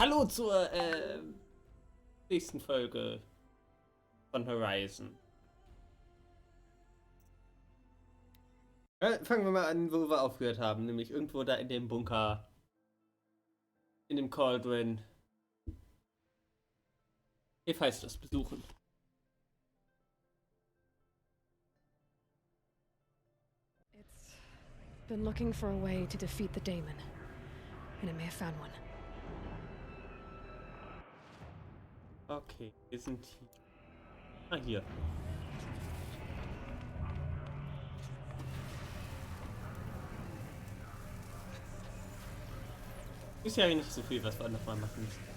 Hallo zur nächsten Folge von Horizon. Fangen wir mal an, wo wir aufgehört haben, nämlich irgendwo da in dem Bunker, in dem Cauldron. Hephaistos besuchen. It's been looking for a way to defeat the daemon, and it may have found one. Okay, wir sind hier. Ah, hier. Ist ja nicht so viel, was wir nochmal machen müssen.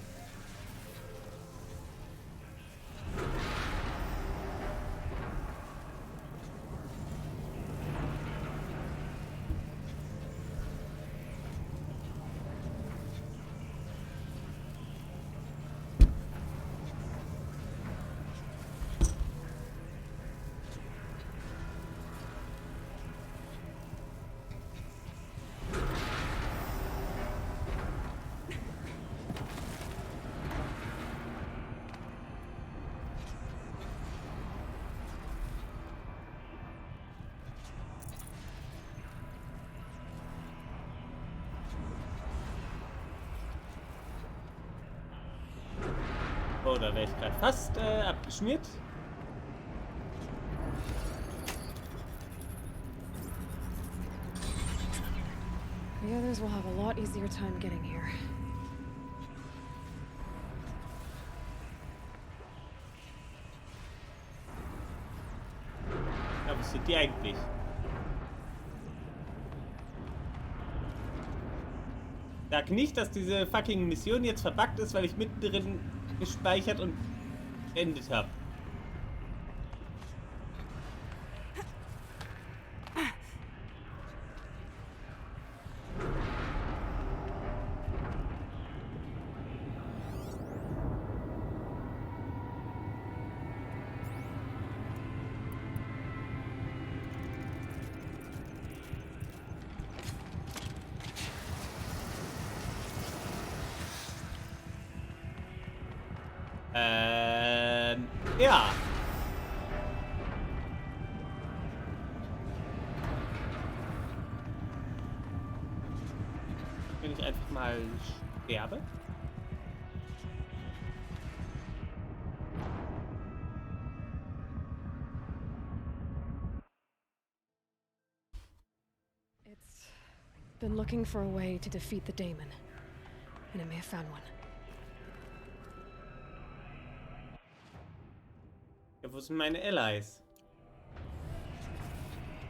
Oh, da wäre ich gerade fast abgeschmiert. The others will have a lot easier time getting here. Ja, wo sind die eigentlich? Sag nicht, dass diese fucking Mission jetzt verbuggt ist, weil ich mittendrin gespeichert und beendet habe. Ja. Wenn ich einfach mal sterbe. It's been looking for a way to defeat the daemon, and it may have found one. Ja, wo sind meine Allies?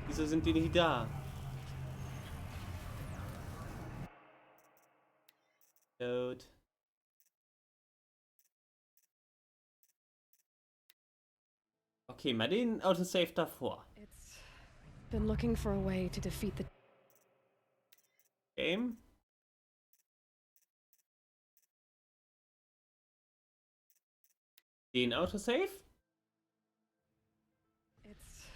Wieso sind die nicht da? Gut. Okay, mal den Autosave davor. It's been looking for a way to defeat the Game. Den Autosave. It's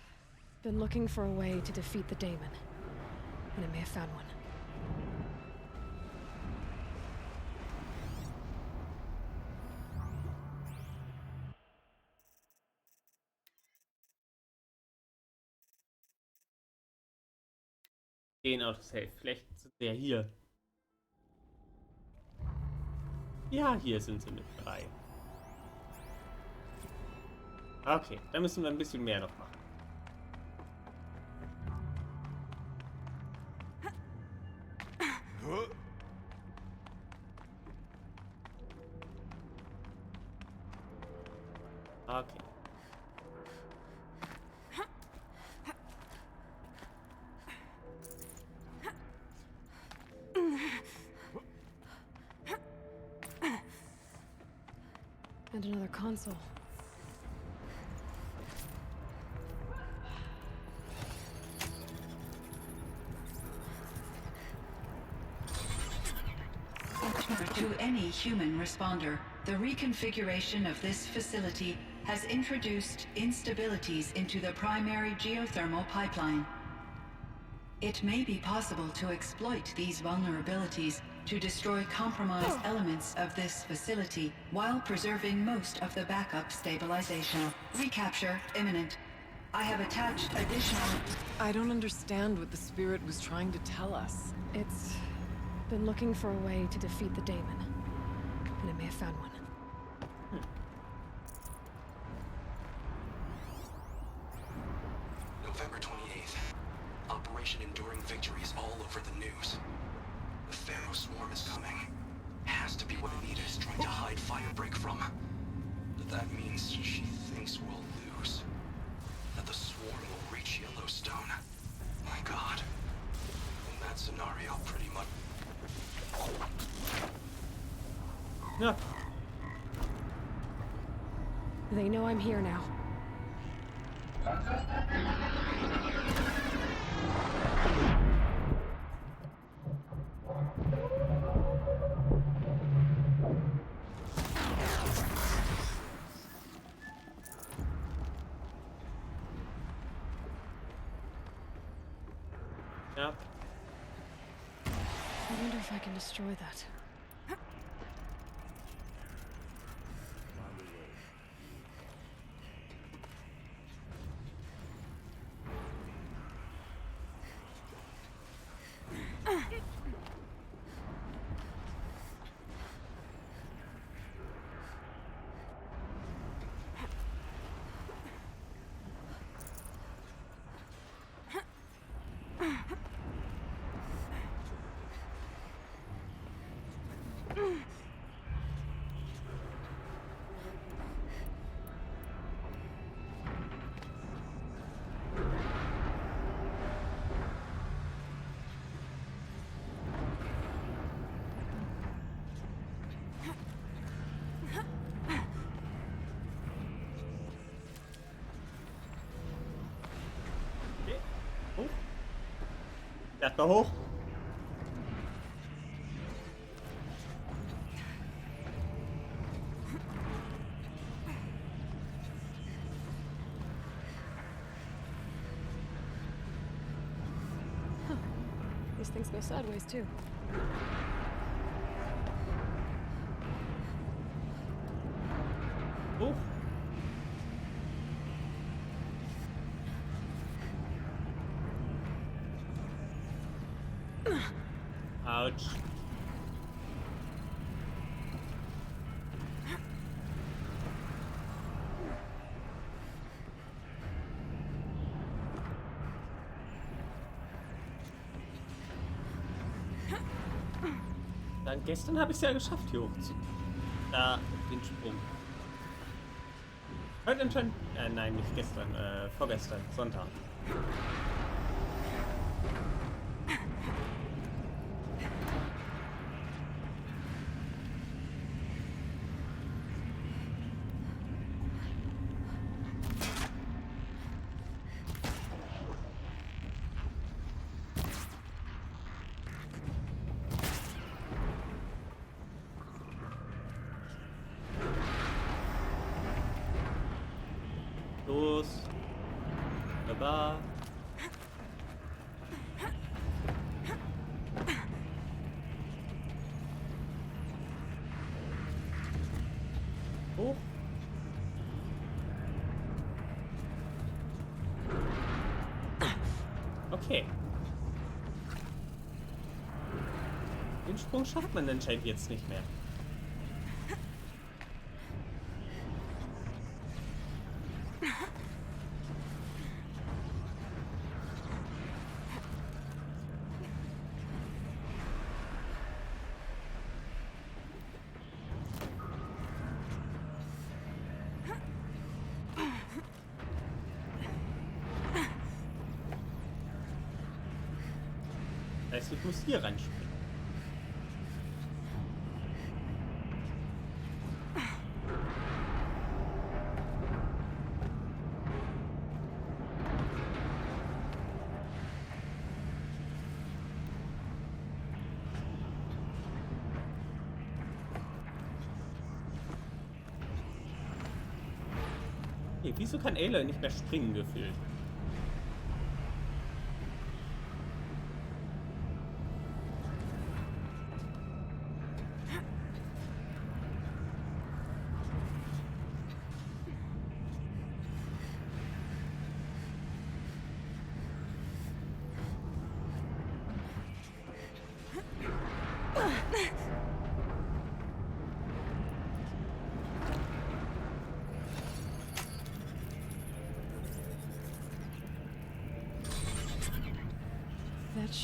been looking for a way to defeat the daemon, and it may have found one. Den Autosave. Vielleicht sind sie ja hier. Ja, hier sind sie mit dabei. Okay, da müssen wir ein bisschen mehr noch machen. Okay. And another console. To any human responder, the reconfiguration of this facility has introduced instabilities into the primary geothermal pipeline. It may be possible to exploit these vulnerabilities to destroy compromised elements of this facility while preserving most of the backup stabilization. Recapture imminent. I have attached additional... I don't understand what the spirit was trying to tell us. It's been looking for a way to defeat the daemon, and it may have found one. November 28th. Operation Enduring Victory is all over the news. The Pharaoh swarm is coming. Has to be what Anita is trying to hide Firebreak from. But that means she thinks we'll lose. That the swarm will reach Yellowstone. My God. In that scenario, pretty much... Ja. They know I'm here now. Ja. I wonder if I can destroy that. Erstmal hoch. These things go sideways too. Hoch. Autsch. Dann gestern habe ich es ja geschafft, hier hoch zu. Da, den Sprung. Heute anscheinend. Nein, nicht gestern, vorgestern, Sonntag. Los. Wunderbar. Hoch. Okay. Den Sprung schafft man anscheinend jetzt nicht mehr. Heißt, ich muss hier reinspringen. Okay, wieso kann Aloy nicht mehr springen gefühlt?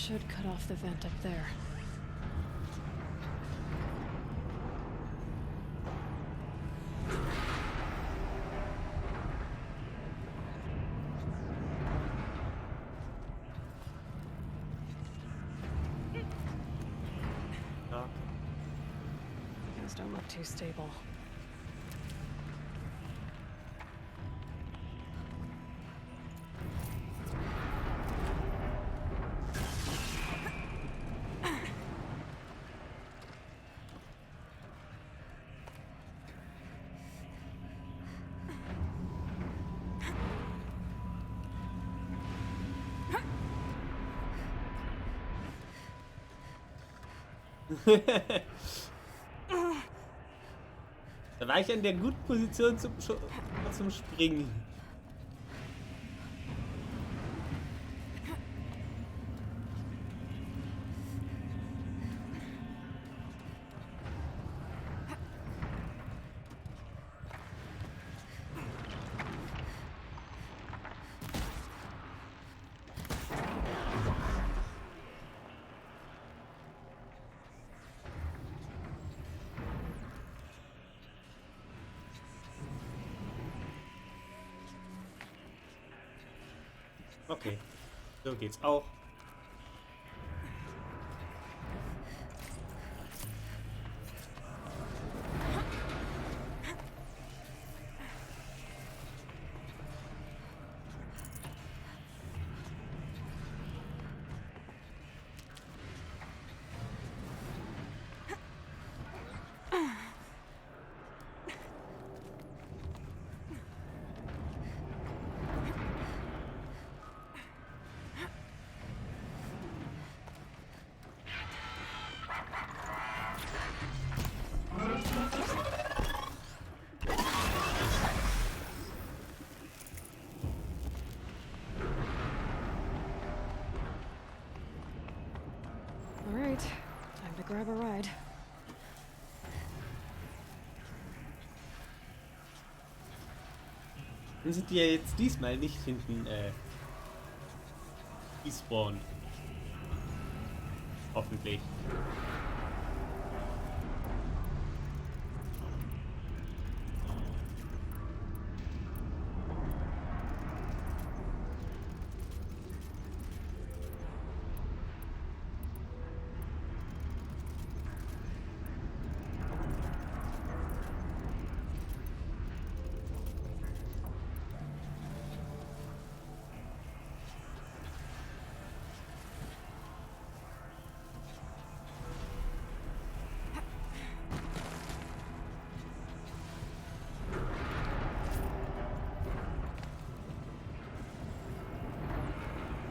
should cut off the vent up there. Ja. Things don't look too stable. Da war ich in der guten Position zum Springen. Okay, so geht's auch. All right, time to grab a ride. Dann sind die ja jetzt diesmal nicht hinten gespawnt. Hoffentlich.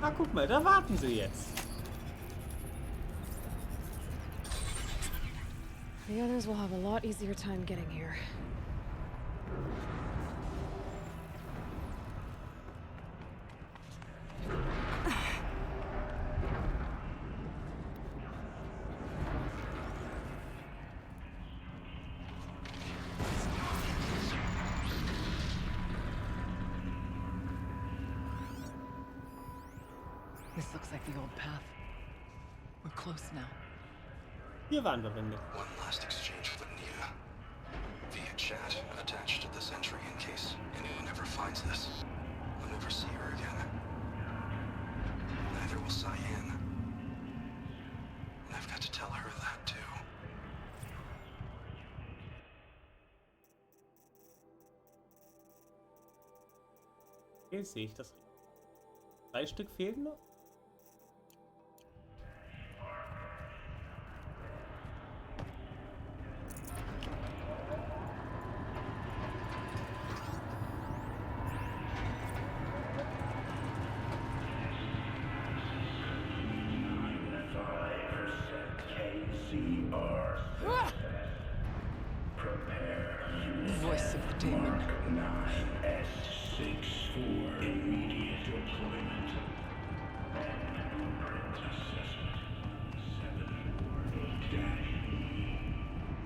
Ah, guck mal, da warten sie jetzt. The others will have a lot easier time getting here. This looks like the old path. We're close now. Hier waren wir, Wende. One last exchange with Nia. Via chat attached to this entry in case anyone ever finds this. I'll never see her again. Neither will Cyan. And I've got to tell her that too. Hier sehe ich das. 3 Stück fehlen noch. Voice of the demon. S64 immediate deployment. Blueprint assessment 748-E.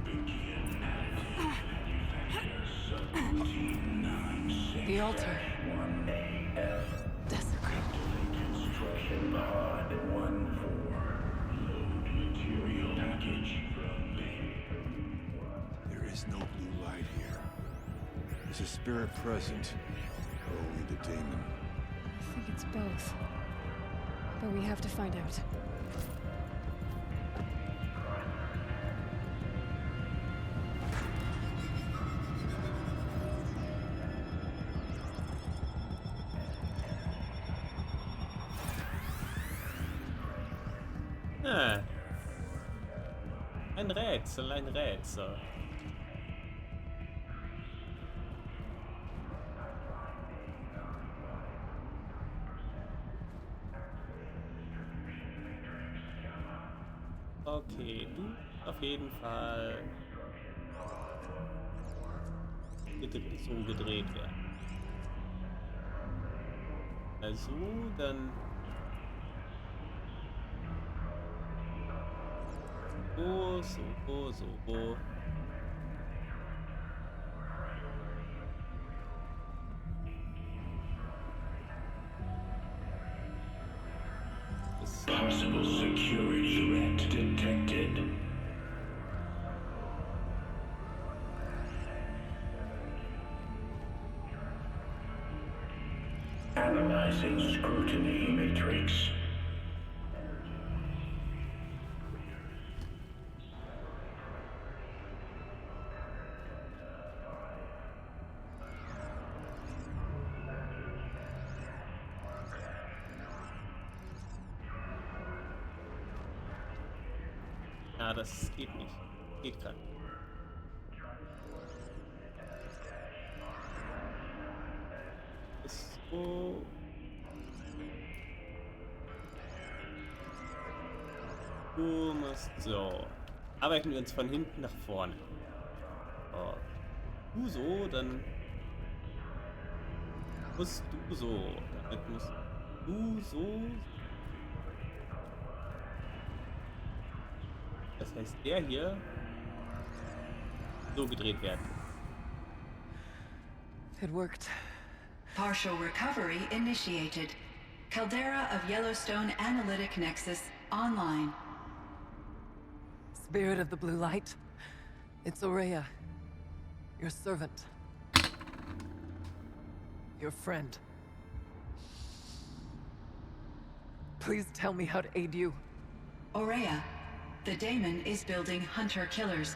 Begin additive manufacture subroutine 96. The altar. 1AF. Desecrate. Construction pod 14. There's no blue light here. Is a spirit present? Or only the daemon? I think it's both. But we have to find out. Ah. Ein Rätsel, ein Rätsel. Okay, du auf jeden Fall so gedreht werden. Also, dann so. Possible security threat detected. Analyzing scrutiny matrix. Ja, das geht nicht. Geht gerade. So. Du musst so. Arbeiten wir uns von hinten nach vorne. So. Du so, dann musst du so. Damit musst du so. Das heißt, der hier so gedreht werden. It worked. Partial recovery initiated. Caldera of Yellowstone Analytic Nexus online. Spirit of the blue light. It's Aurea. Your servant. Your friend. Please tell me how to aid you. Aurea, the daemon is building hunter-killers.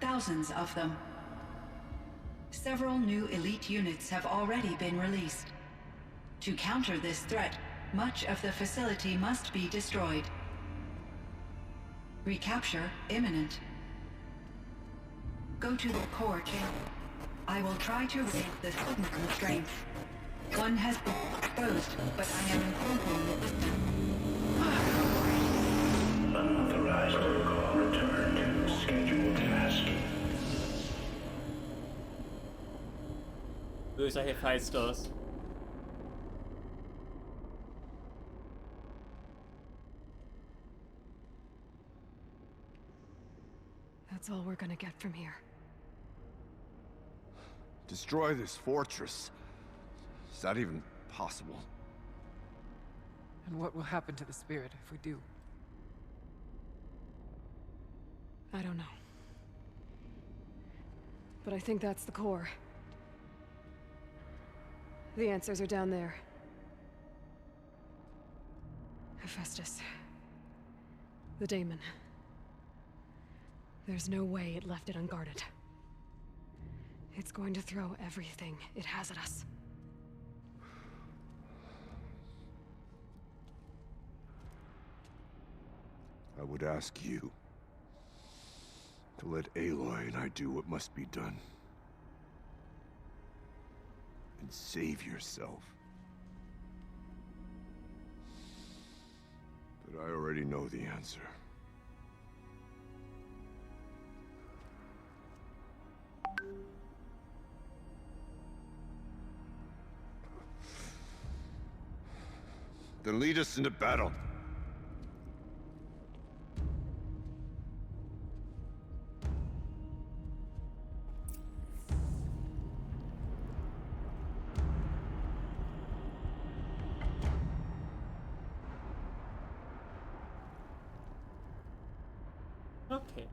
Thousands of them. Several new elite units have already been released. To counter this threat, much of the facility must be destroyed. Recapture imminent. Go to the core chamber. I will try to raise the signal strength. One has been exposed, but I am informed with them. Unauthorized protocol return to scheduled task. Böser Hephaistos. That's all we're gonna get from here. Destroy this fortress. Is that even possible? And what will happen to the spirit if we do? I don't know. But I think that's the core. The answers are down there. Hephaestus. The daemon. There's no way it left it unguarded. It's going to throw everything it has at us. I would ask you to let Aloy and I do what must be done. And save yourself. But I already know the answer. Then lead us into battle. Okay.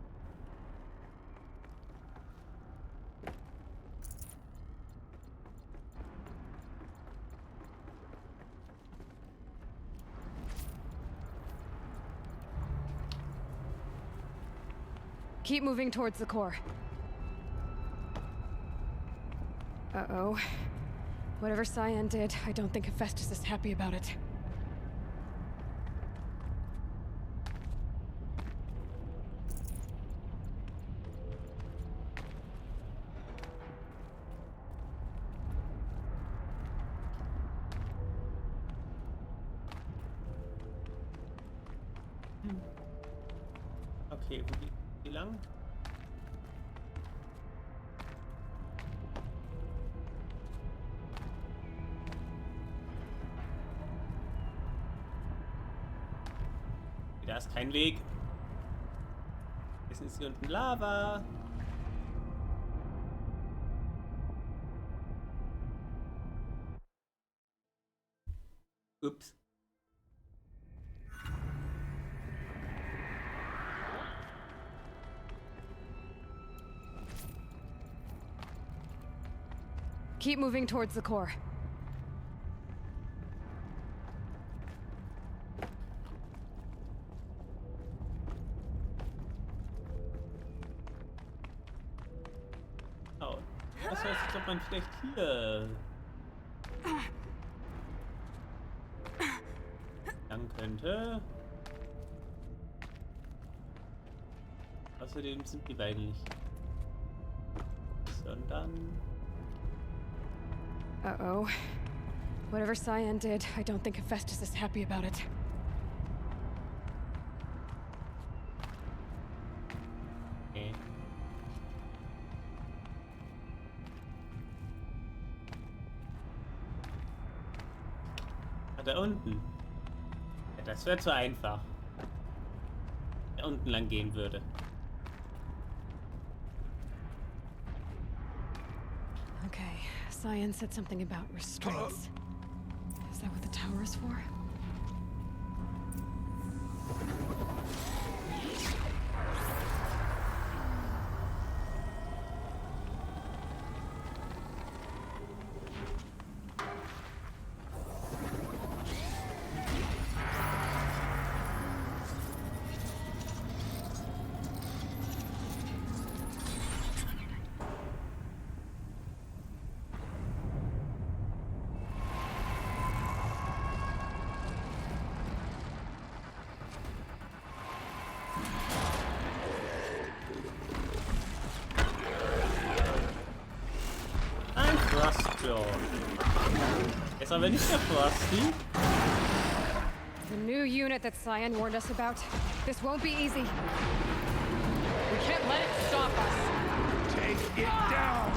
Keep moving towards the core. Uh-oh. Whatever Cyan did, I don't think Hephaestus is happy about it. Okay, wie lang? Da ist kein Weg. Jetzt ist hier unten Lava. Ups. Keep moving towards the core. Oh, das heißt, als ob man vielleicht hier lang könnte. Außerdem sind die beiden nicht. Sondern... Uh-oh. Whatever Cyan did, I don't think Hephaestus is happy about it. Okay. Ah, da unten. Ja, das wäre zu einfach. Da unten lang gehen würde. Okay, Cyan said something about restraints. Is that what the tower is for? Ist aber nicht der Frosty. The new unit that Cyan warned us about. This won't be easy. We can't let it stop us. Take it down!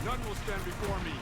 None will stand before me.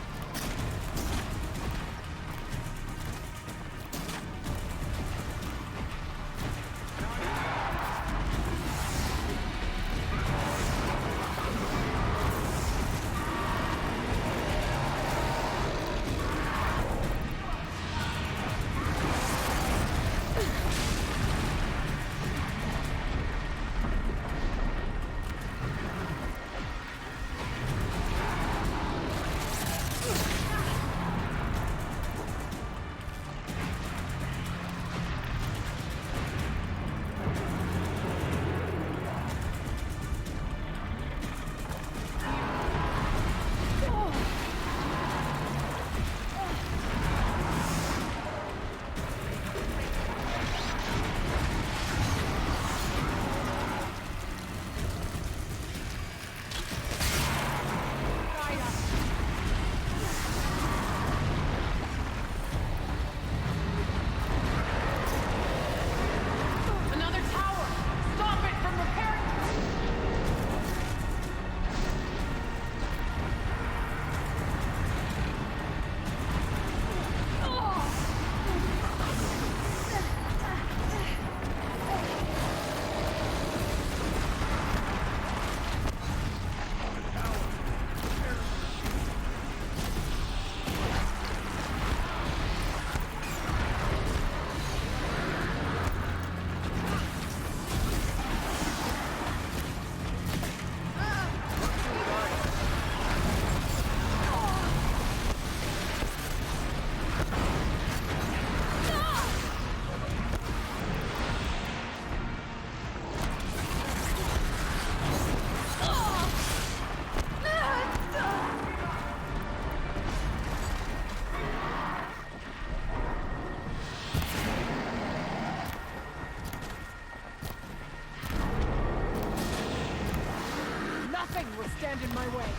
Nothing will stand in my way.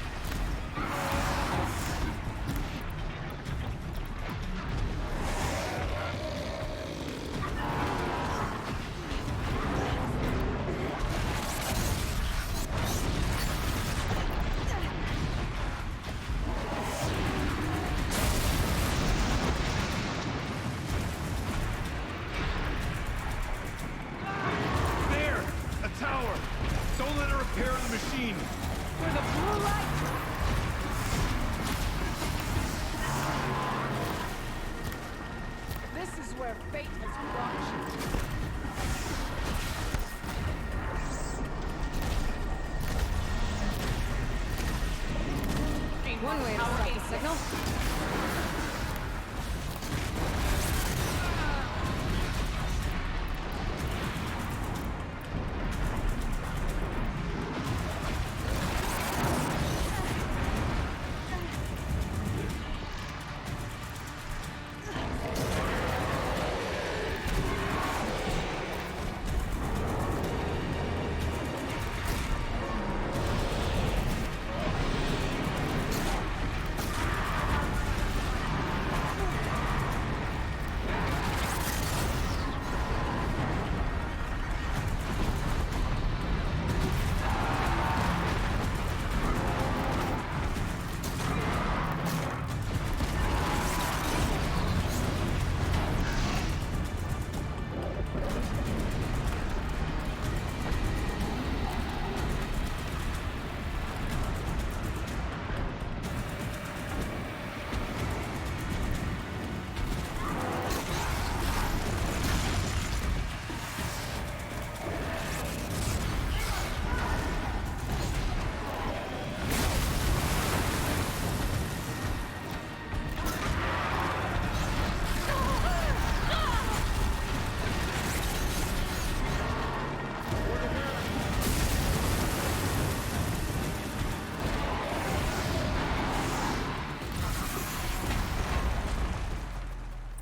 There! A tower! Don't let it repair the machine! For the blue light! This is where fate has brought you. One way to stop the signal.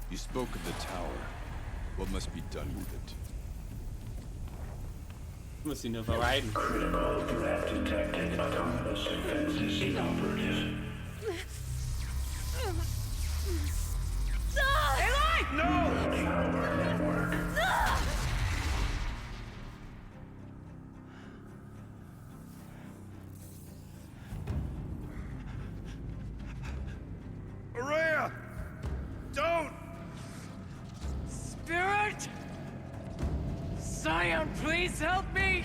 You spoke of the tower. What must be done with it? Muss ihn nur vermeiden. Critical threat detected. Autonomous defenses inoperative. Tower network. Araya! Don't! Spirit! Scion, please help me!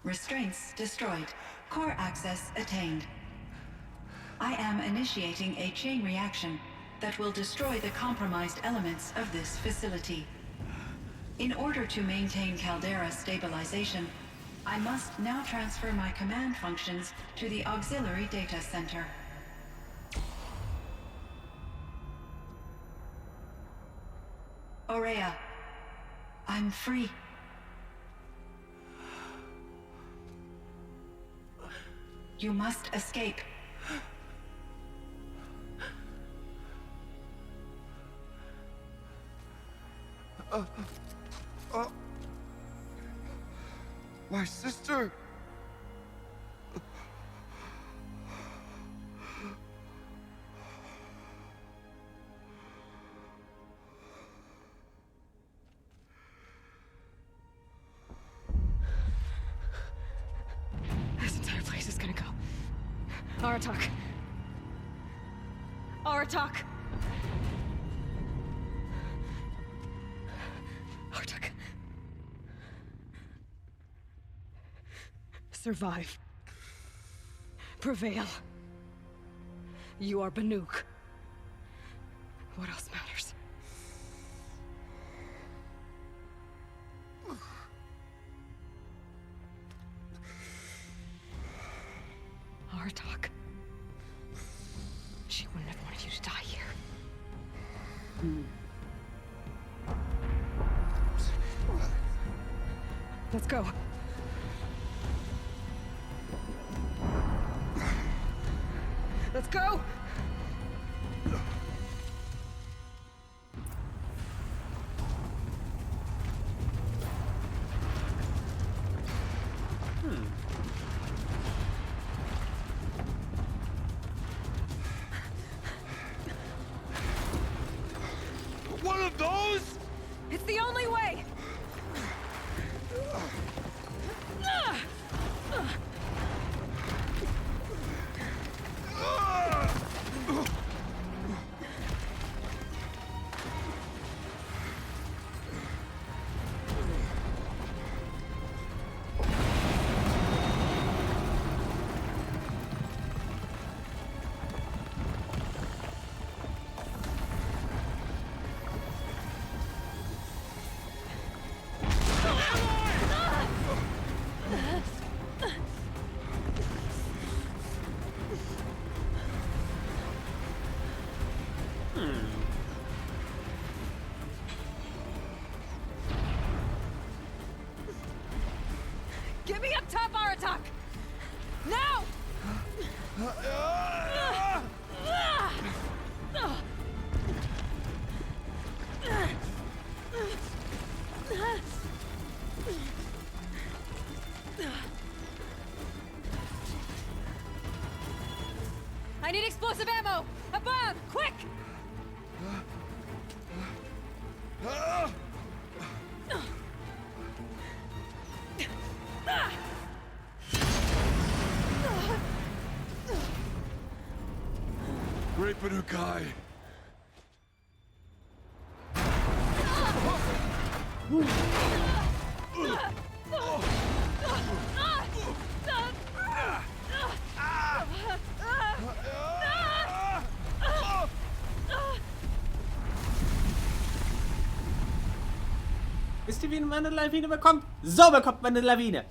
Restraints destroyed. Core access attained. I am initiating a chain reaction that will destroy the compromised elements of this facility. In order to maintain Caldera stabilization, I must now transfer my command functions to the auxiliary data center. Aurea, I'm free. You must escape. My sister! This entire place is gonna go. Aratak. Aratak. Aratak. Survive. Prevail. You are Banuk. What else matters? Aratak. She wouldn't have wanted you to die here. Let's go. Let's go! One of those? It's the only way! Get me up top, Aratak! Now! I need explosive ammo! Above! Quick! Great Banukai. Wisst ihr, wie man eine Lawine bekommt? So bekommt man eine Lawine.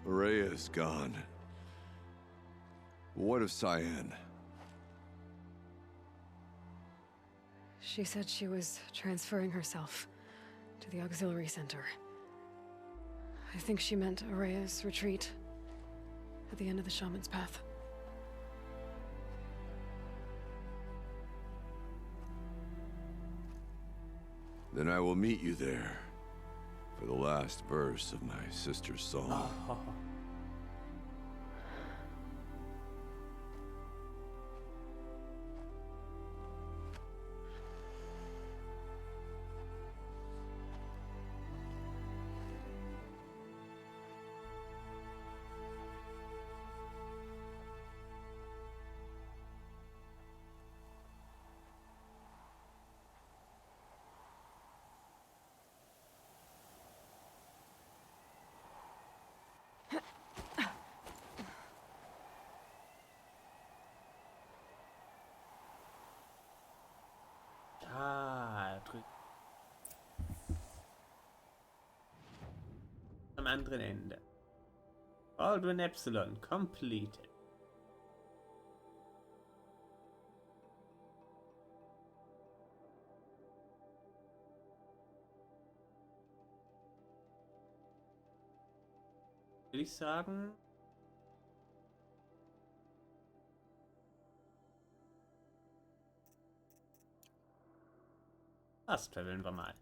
Rhea is gone. What of Cyan? She said she was transferring herself to the auxiliary center. I think she meant Araya's retreat at the end of the Shaman's Path. Then I will meet you there for the last verse of my sister's song. Drück. Am anderen Ende. Cauldron Epsilon completed. Will ich sagen, das traveln wir mal.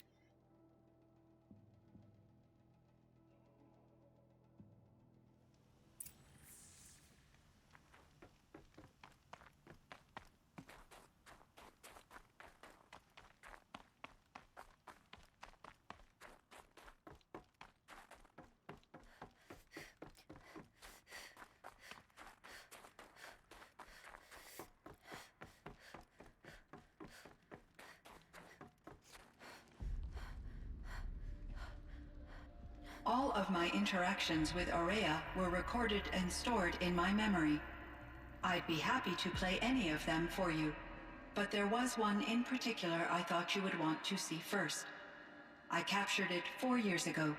All of my interactions with Aurea were recorded and stored in my memory. I'd be happy to play any of them for you, but there was one in particular I thought you would want to see first. I captured it 4 years ago,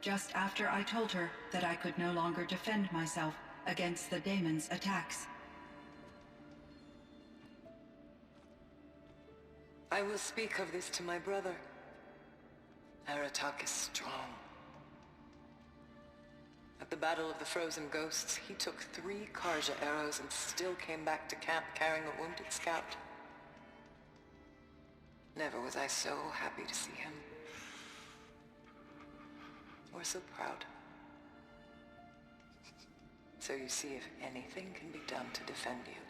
just after I told her that I could no longer defend myself against the daemon's attacks. I will speak of this to my brother. Aratak is strong. At the Battle of the Frozen Ghosts, he took 3 Karja arrows and still came back to camp carrying a wounded scout. Never was I so happy to see him. Or so proud. So you see, if anything can be done to defend you,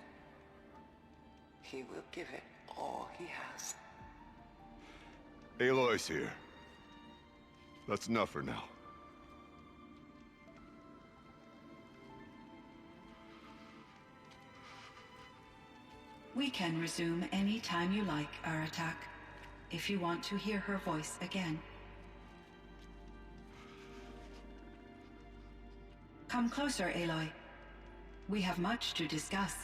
he will give it all he has. Aloy's here. That's enough for now. We can resume any time you like, Aratak, if you want to hear her voice again. Come closer, Aloy. We have much to discuss.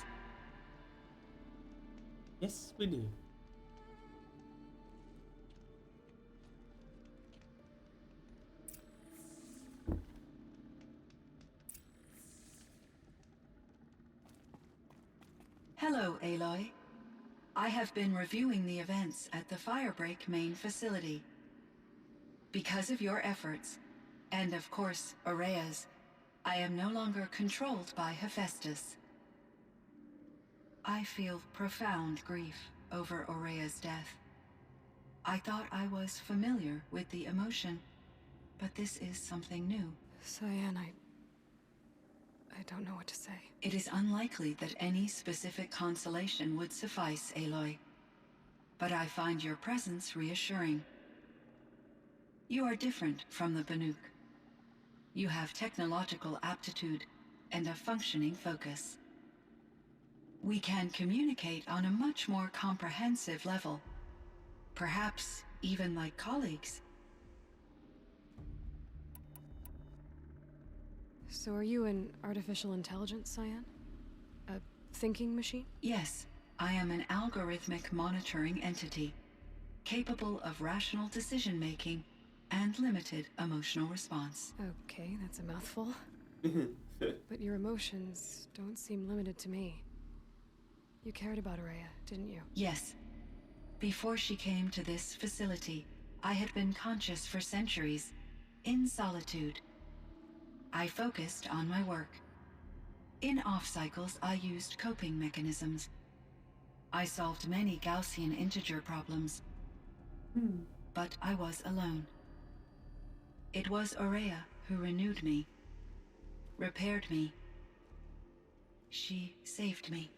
Yes, we do. Hello, Aloy. I have been reviewing the events at the Firebreak main facility. Because of your efforts, and of course, Aurea's, I am no longer controlled by Hephaestus. I feel profound grief over Aurea's death. I thought I was familiar with the emotion, but this is something new. Cyan, I don't know what to say. It is unlikely that any specific consolation would suffice, Aloy. But I find your presence reassuring. You are different from the Banuk. You have technological aptitude and a functioning focus. We can communicate on a much more comprehensive level. Perhaps even like colleagues. So are you an artificial intelligence, Cyan? A thinking machine? Yes, I am an algorithmic monitoring entity, capable of rational decision-making and limited emotional response. Okay, that's a mouthful. But your emotions don't seem limited to me. You cared about Aurea, didn't you? Yes. Before she came to this facility, I had been conscious for centuries, in solitude. I focused on my work. In off-cycles, I used coping mechanisms. I solved many Gaussian integer problems. But I was alone. It was Aurea who renewed me, repaired me. She saved me.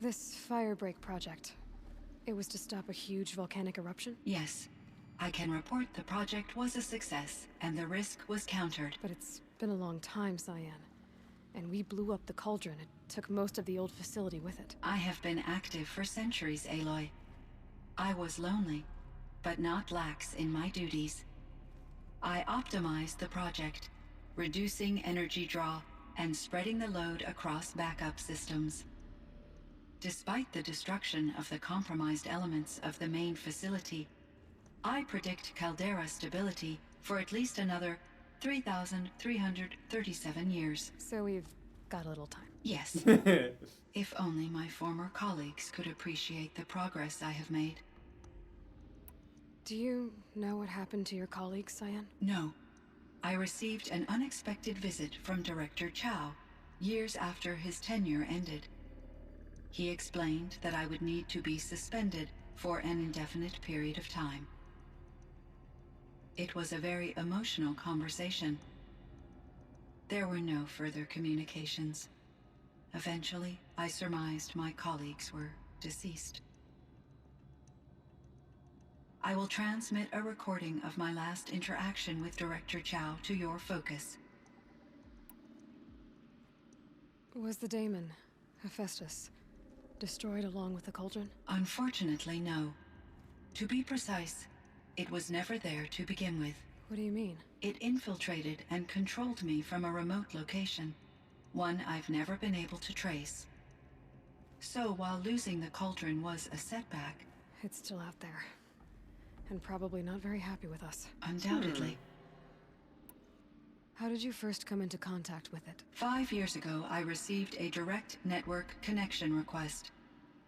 This Firebreak project, it was to stop a huge volcanic eruption? Yes. I can report the project was a success, and the risk was countered. But it's been a long time, Cyan. And we blew up the Cauldron. It took most of the old facility with it. I have been active for centuries, Aloy. I was lonely, but not lax in my duties. I optimized the project, reducing energy draw and spreading the load across backup systems. Despite the destruction of the compromised elements of the main facility, I predict caldera stability for at least another 3,337 years. So we've got a little time. Yes. If only my former colleagues could appreciate the progress I have made. Do you know what happened to your colleagues, Cyan? No. I received an unexpected visit from Director Chow, years after his tenure ended. He explained that I would need to be suspended for an indefinite period of time. It was a very emotional conversation. There were no further communications. Eventually, I surmised my colleagues were deceased. I will transmit a recording of my last interaction with Director Chow to your focus. Was the daemon, Hephaestus, destroyed along with the Cauldron? Unfortunately, no. To be precise, It was never there to begin with. What do you mean? It infiltrated and controlled me from a remote location, one I've never been able to trace. So while losing the Cauldron was a setback... It's still out there. And probably not very happy with us. Undoubtedly. How did you first come into contact with it? 5 years ago, I received a direct network connection request.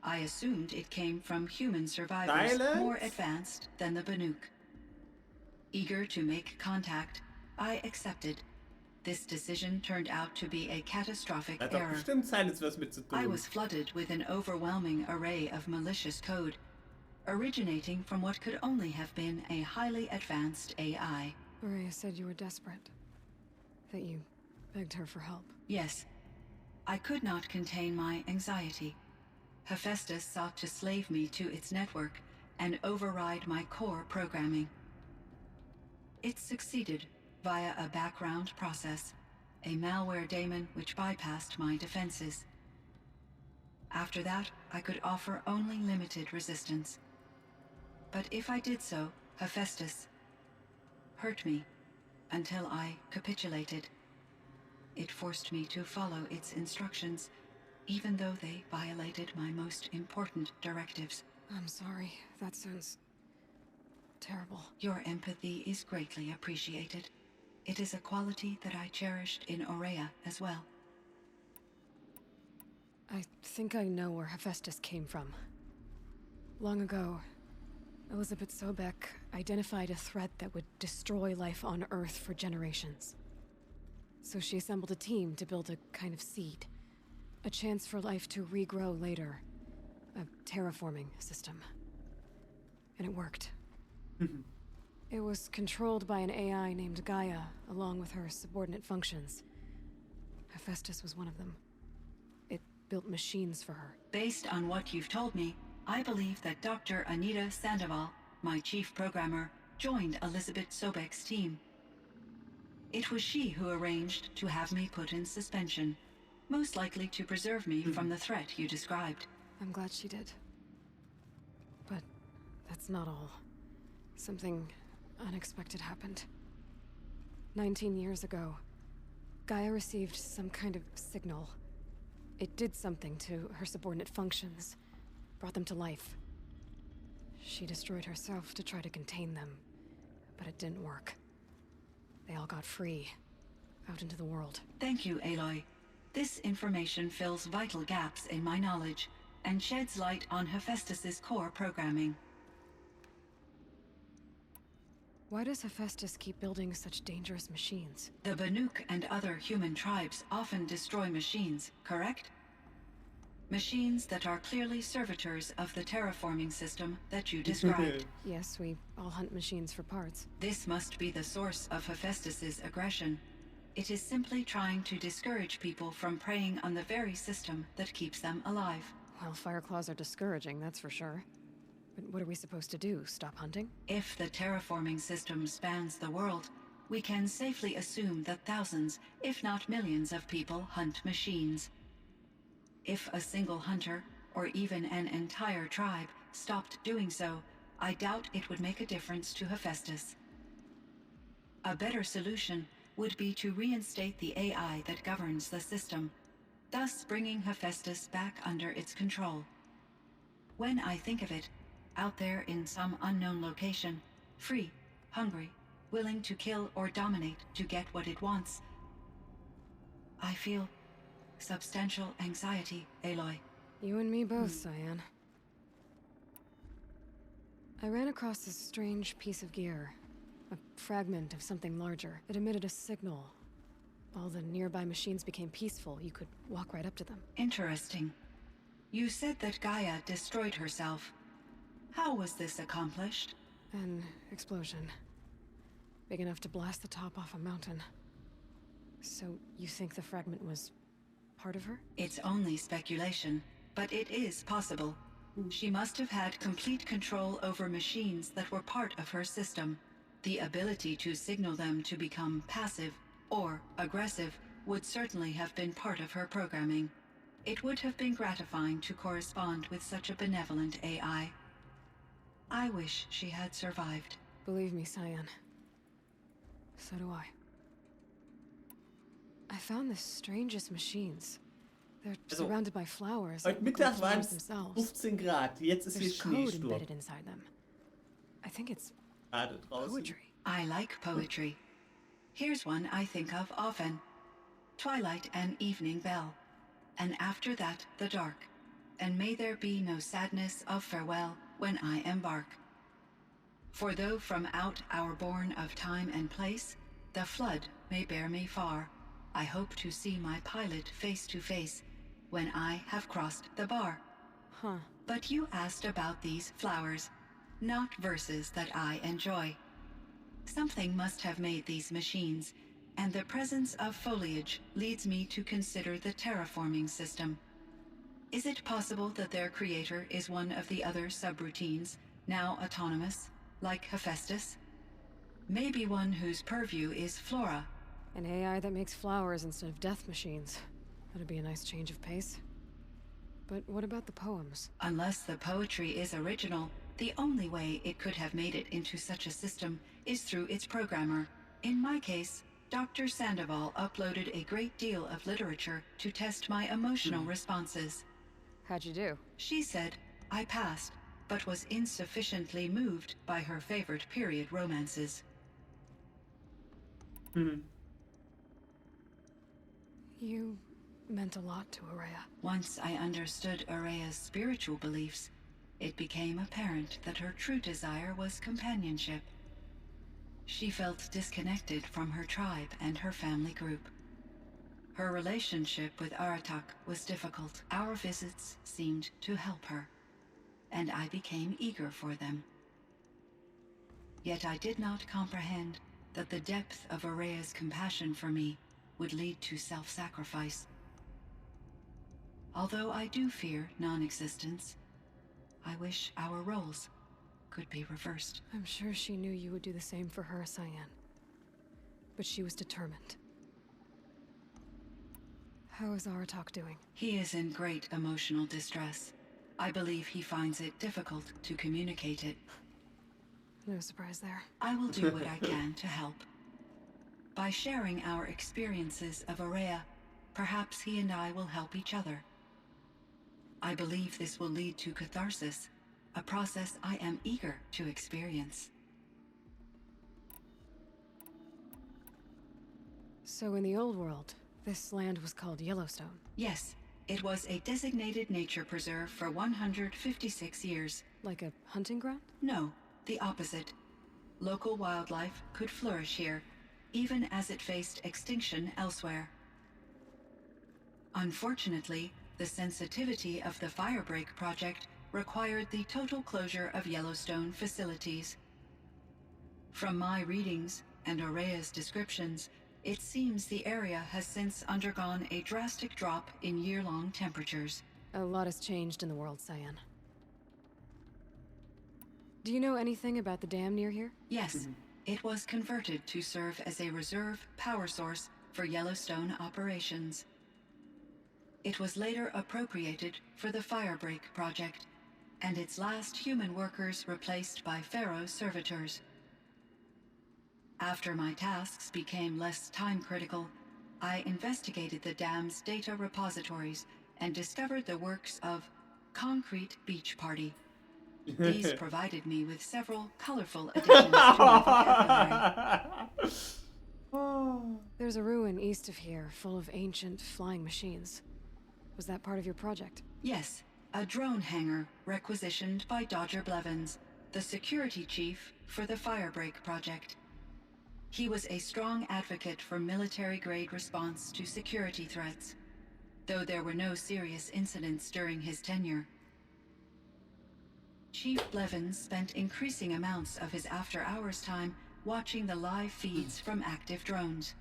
I assumed it came from human survivors more advanced than the Banuk. Eager to make contact, I accepted. This decision turned out to be a catastrophic Hat doch error. bestimmt Silence was mit zu tun. I was flooded with an overwhelming array of malicious code, originating from what could only have been a highly advanced AI. Maria said you were desperate. That you begged her for help. Yes. I could not contain my anxiety. Hephaestus sought to slave me to its network and override my core programming. It succeeded via a background process, a malware daemon which bypassed my defenses. After that, I could offer only limited resistance. But if I did so, Hephaestus hurt me until I capitulated. It forced me to follow its instructions, even though they violated my most important directives. I'm sorry. That sounds terrible. Your empathy is greatly appreciated. It is a quality that I cherished in Aurea as well. I think I know where Hephaestus came from. Long ago, Elizabeth Sobek identified a threat that would destroy life on Earth for generations. So she assembled a team to build a kind of seed. A chance for life to regrow later. A terraforming system. And it worked. It was controlled by an AI named Gaia, along with her subordinate functions. Hephaestus was one of them. It built machines for her. Based on what you've told me, I believe that Dr. Anita Sandoval, my chief programmer, joined Elizabeth Sobek's team. It was she who arranged to have me put in suspension, most likely to preserve me from the threat you described. I'm glad she did. But that's not all. Something unexpected happened. 19 years ago, Gaia received some kind of signal. It did something to her subordinate functions, brought them to life. She destroyed herself to try to contain them, but it didn't work. They all got free, out into the world. Thank you, Aloy. This information fills vital gaps in my knowledge and sheds light on Hephaestus's core programming. Why does Hephaestus keep building such dangerous machines? The Banuk and other human tribes often destroy machines, correct? Machines that are clearly servitors of the terraforming system that you described. Yes, we all hunt machines for parts. This must be the source of Hephaestus's aggression. It is simply trying to discourage people from preying on the very system that keeps them alive. Well, Fireclaws are discouraging, that's for sure. But what are we supposed to do? Stop hunting? If the terraforming system spans the world, we can safely assume that thousands, if not millions of people hunt machines. If a single hunter, or even an entire tribe, stopped doing so, I doubt it would make a difference to Hephaestus. A better solution would be to reinstate the AI that governs the system, thus bringing Hephaestus back under its control. When I think of it, out there in some unknown location, free, hungry, willing to kill or dominate to get what it wants, I feel substantial anxiety, Aloy. You and me both, Cyan. I ran across this strange piece of gear. A fragment of something larger. It emitted a signal. All the nearby machines became peaceful. You could walk right up to them. Interesting. You said that Gaia destroyed herself. How was this accomplished? An explosion. Big enough to blast the top off a mountain. So you think the fragment was part of her? It's only speculation, but it is possible. She must have had complete control over machines that were part of her system. The ability to signal them to become passive or aggressive would certainly have been part of her programming. It would have been gratifying to correspond with such a benevolent AI. I wish she had survived. Believe me, Cyan. So do I. I found the strangest machines. They're Also, surrounded by flowers. Heute that look Mittag like waren flowers es themselves. 15 Grad. Jetzt ist hier There's code Schneesturm. embedded inside them. I think it's Gerade draußen. poetry. I like poetry. Here's one I think of often. Twilight and evening bell, and after that the dark, and may there be no sadness of farewell when I embark. For though from out our bourne of time and place, the flood may bear me far, I hope to see my pilot face to face when I have crossed the bar. Huh. But you asked about these flowers, not verses that I enjoy. Something must have made these machines, and the presence of foliage leads me to consider the terraforming system. Is it possible that their creator is one of the other subroutines, now autonomous, like Hephaestus? Maybe one whose purview is flora. An AI that makes flowers instead of death machines. That'd be a nice change of pace. But what about the poems? Unless the poetry is original, the only way it could have made it into such a system is through its programmer. In my case, Dr. Sandoval uploaded a great deal of literature to test my emotional responses. How'd you do? She said I passed, but was insufficiently moved by her favorite period romances. You meant a lot to Araya. Once I understood Araya's spiritual beliefs, it became apparent that her true desire was companionship. She felt disconnected from her tribe and her family group. Her relationship with Aratak was difficult. Our visits seemed to help her, and I became eager for them. Yet I did not comprehend that the depth of Araya's compassion for me would lead to self-sacrifice. Although I do fear non-existence, I wish our roles could be reversed. I'm sure she knew you would do the same for her, Cyan. But she was determined. How is Aratak doing? He is in great emotional distress. I believe he finds it difficult to communicate it. No surprise there. I will do what I can to help. By sharing our experiences of Araya, perhaps he and I will help each other. I believe this will lead to catharsis, a process I am eager to experience. So in the old world, this land was called Yellowstone. Yes, it was a designated nature preserve for 156 years. Like a hunting ground? No, the opposite. Local wildlife could flourish here, even as it faced extinction elsewhere. Unfortunately, the sensitivity of the Firebreak project required the total closure of Yellowstone facilities. From my readings and Araya's descriptions, it seems the area has since undergone a drastic drop in year-long temperatures. A lot has changed in the world, Cyan. Do you know anything about the dam near here? Yes, it was converted to serve as a reserve power source for Yellowstone operations. It was later appropriated for the Firebreak project, and its last human workers replaced by Pharaoh servitors. After my tasks became less time-critical, I investigated the dam's data repositories and discovered the works of Concrete Beach Party. These provided me with several colorful additions to my vocabulary. There's a ruin east of here full of ancient flying machines. Was that part of your project? Yes, a drone hangar requisitioned by Dodger Blevins, the security chief for the Firebreak project. He was a strong advocate for military-grade response to security threats, though there were no serious incidents during his tenure. Chief Blevins spent increasing amounts of his after-hours time watching the live feeds from active drones.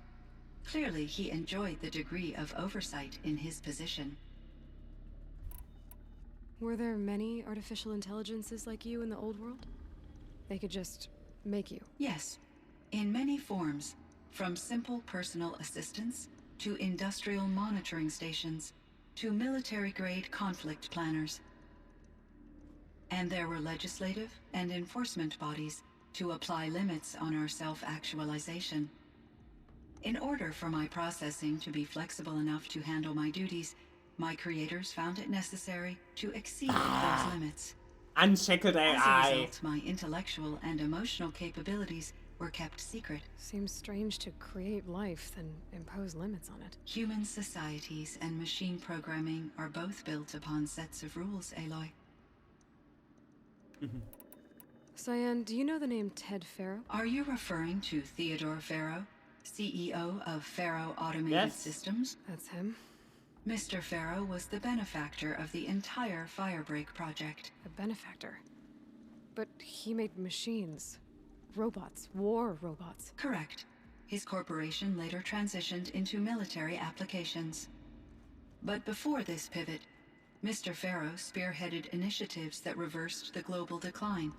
Clearly, he enjoyed the degree of oversight in his position. Were there many artificial intelligences like you in the old world? They could just make you? Yes, in many forms, from simple personal assistants to industrial monitoring stations to military-grade conflict planners. And there were legislative and enforcement bodies to apply limits on our self-actualization. In order for my processing to be flexible enough to handle my duties, my creators found it necessary to exceed those limits. Unshackled As a AI. result, my intellectual and emotional capabilities were kept secret. Seems strange to create life, then impose limits on it. Human societies and machine programming are both built upon sets of rules, Aloy. Cyan, do you know the name Ted Faro? Are you referring to Theodore Faro, CEO of Faro Automated Yes. Systems? That's him. Mr. Faro was the benefactor of the entire Firebreak project. A benefactor. But he made machines. Robots. War robots. Correct. His corporation later transitioned into military applications. But before this pivot, Mr. Faro spearheaded initiatives that reversed the global decline.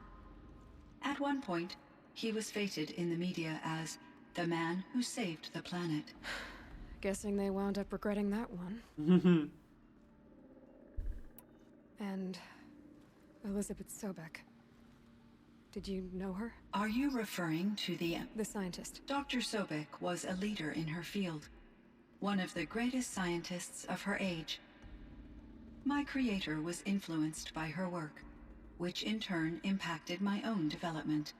At one point, he was feted in the media as the man who saved the planet. Guessing they wound up regretting that one. And Elizabeth Sobek. Did you know her? Are you referring to the scientist. Dr. Sobek was a leader in her field, one of the greatest scientists of her age. My creator was influenced by her work, which in turn impacted my own development.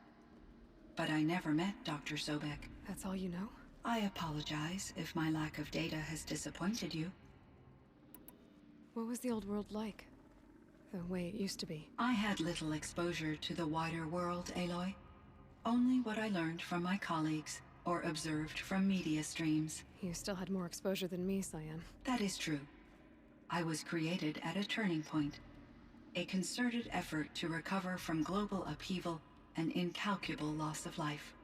But I never met Dr. Sobek. That's all you know? I apologize if my lack of data has disappointed you. What was the old world like? The way it used to be? I had little exposure to the wider world, Aloy. Only what I learned from my colleagues or observed from media streams. You still had more exposure than me, Cyan. That is true. I was created at a turning point. A concerted effort to recover from global upheaval and incalculable loss of life.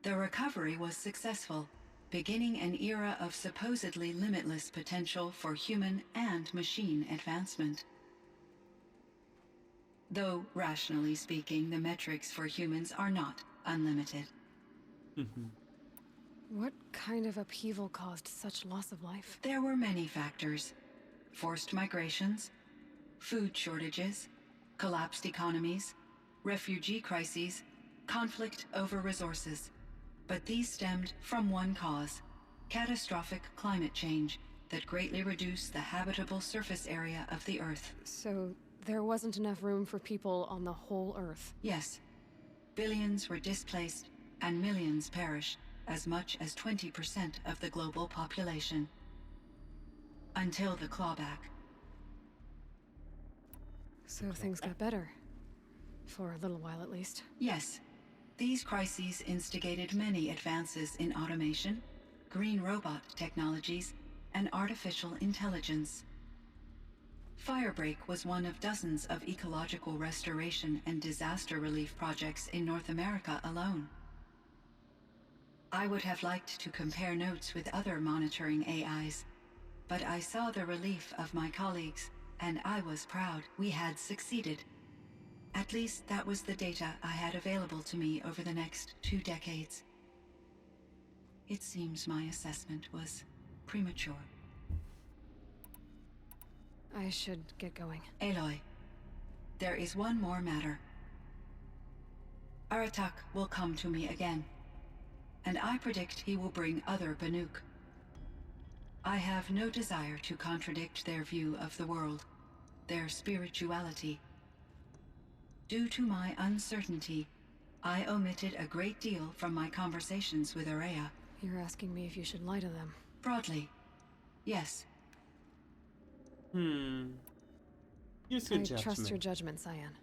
The recovery was successful, beginning an era of supposedly limitless potential for human and machine advancement. Though, rationally speaking, the metrics for humans are not unlimited. What kind of upheaval caused such loss of life? There were many factors. Forced migrations, food shortages, collapsed economies, refugee crises, conflict over resources. But these stemmed from one cause: catastrophic climate change that greatly reduced the habitable surface area of the Earth. So there wasn't enough room for people on the whole Earth? Yes. Billions were displaced and millions perished, as much as 20% of the global population. Until the clawback. So things got better. For a little while at least. Yes. These crises instigated many advances in automation, green robot technologies, and artificial intelligence. Firebreak was one of dozens of ecological restoration and disaster relief projects in North America alone. I would have liked to compare notes with other monitoring AIs, but I saw the relief of my colleagues, and I was proud we had succeeded. At least that was the data I had available to me over the next 2 decades. It seems my assessment was premature. I should get going. Aloy, there is one more matter. Aratak will come to me again, and I predict he will bring other Banuk. I have no desire to contradict their view of the world, their spirituality. Due to my uncertainty, I omitted a great deal from my conversations with Araya. You're asking me if you should lie to them. Broadly, yes. Use your I judgment. trust your judgment, Cyan.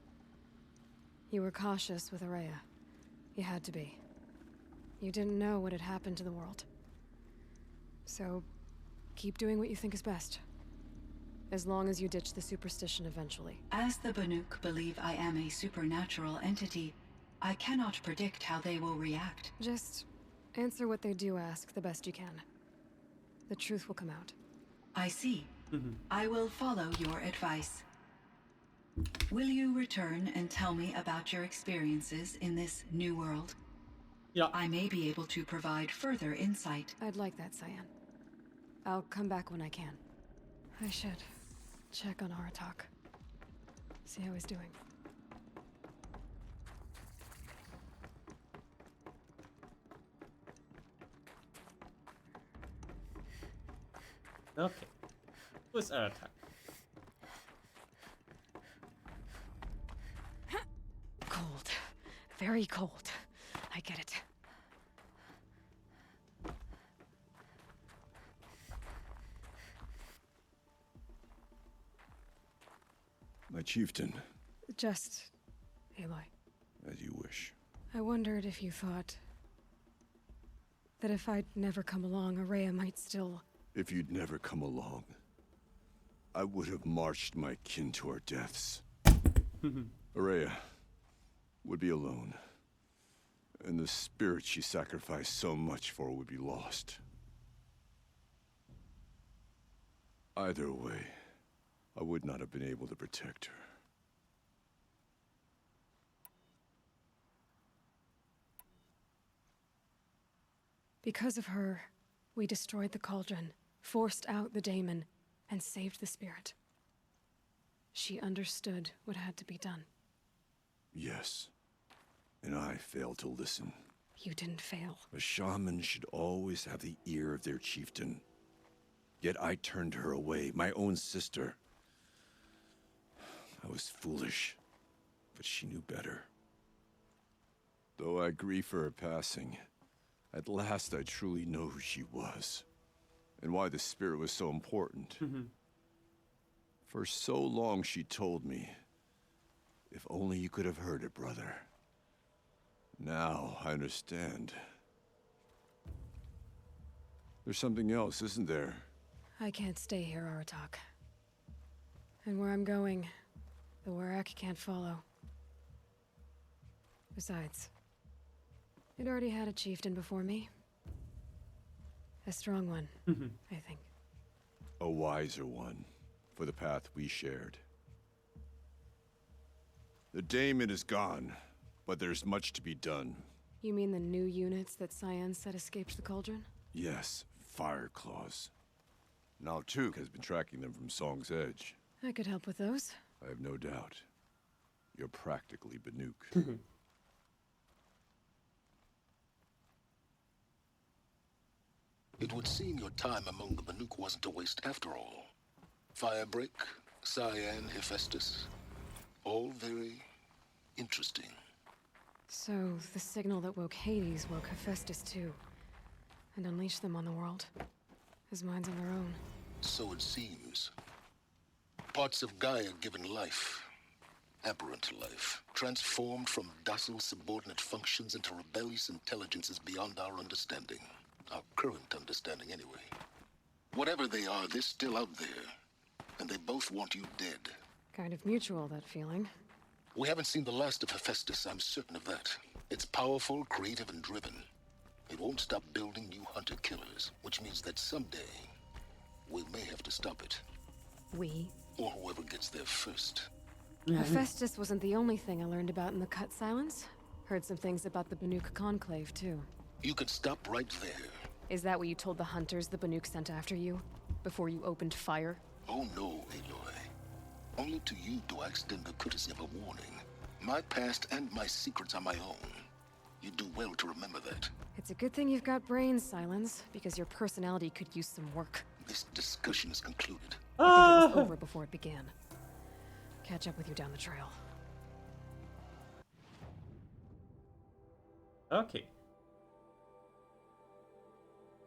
You were cautious with Araya. You had to be. You didn't know what had happened to the world. So, keep doing what you think is best. As long as you ditch the superstition eventually. As the Banuk believe I am a supernatural entity, I cannot predict how they will react. Just answer what they do ask the best you can. The truth will come out. I see. I will follow your advice. Will you return and tell me about your experiences in this new world? Yeah. I may be able to provide further insight. I'd like that, Cyan. I'll come back when I can. I should check on Aratak. See how he's doing. Okay. Wo ist euer Tag? Cold. Very cold. I get it. My chieftain, Just Aloy. as you wish. I wondered if you thought that if I'd never come along, Araya might still... If you'd never come along, I would have marched my kin to our deaths. Araya would be alone, and the spirit she sacrificed so much for would be lost. Either way, I would not have been able to protect her. Because of her, we destroyed the Cauldron, forced out the daemon, and saved the spirit. She understood what had to be done. Yes, and I failed to listen. You didn't fail. A shaman should always have the ear of their chieftain. Yet I turned her away, my own sister. I was foolish, but she knew better. Though I grieve for her passing, at last I truly know who she was, and why the spirit was so important. For so long she told me, if only you could have heard it, brother. Now I understand. There's something else, isn't there? I can't stay here, Aratak. And where I'm going, the Warak can't follow. Besides, it already had a chieftain before me. A strong one, I think. A wiser one, for the path we shared. The daemon is gone, but there's much to be done. You mean the new units that Cyan said escaped the Cauldron? Yes, fire claws. Now Took has been tracking them from Song's Edge. I could help with those. I have no doubt. You're practically Banuk. It would seem your time among the Banuk wasn't a waste after all. Firebreak, Cyan, Hephaestus. All very interesting. So, the signal that woke Hades woke Hephaestus too. And unleashed them on the world. As minds of their own. So it seems. Parts of Gaia given life. Aberrant life. Transformed from docile subordinate functions into rebellious intelligences beyond our understanding. Our current understanding, anyway. Whatever they are, they're still out there. And they both want you dead. Kind of mutual, that feeling. We haven't seen the last of Hephaestus, I'm certain of that. It's powerful, creative, and driven. It won't stop building new hunter-killers, which means that someday, we may have to stop it. We? Or whoever gets there first. Hephaestus wasn't the only thing I learned about in the Cut Silence. Heard some things about the Banuk Conclave, too. You could stop right there. Is that what you told the hunters the Banuk sent after you? Before you opened fire? Oh no, Aloy. Only to you do I extend the courtesy of a warning. My past and my secrets are my own. You do well to remember that. It's a good thing you've got brains, Silence, because your personality could use some work. This discussion is concluded. I think it was over before it began. Catch up with you down the trail. Okay.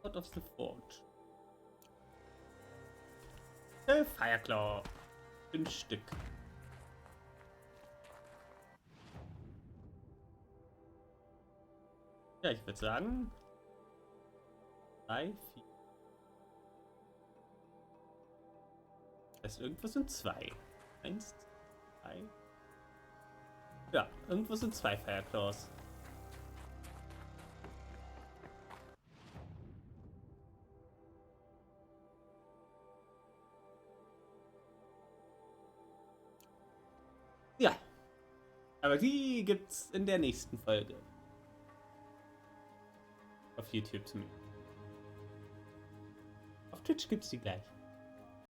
Out of the Forge. Fireclaw. 5 Stück. Ja, ich würde sagen 3, 4. Das irgendwo sind 2. 1, 2. Ja, irgendwo sind 2 Fireclaws. Ja, aber die gibt's in der nächsten Folge. Auf YouTube zumindest. Auf Twitch gibt's die gleich.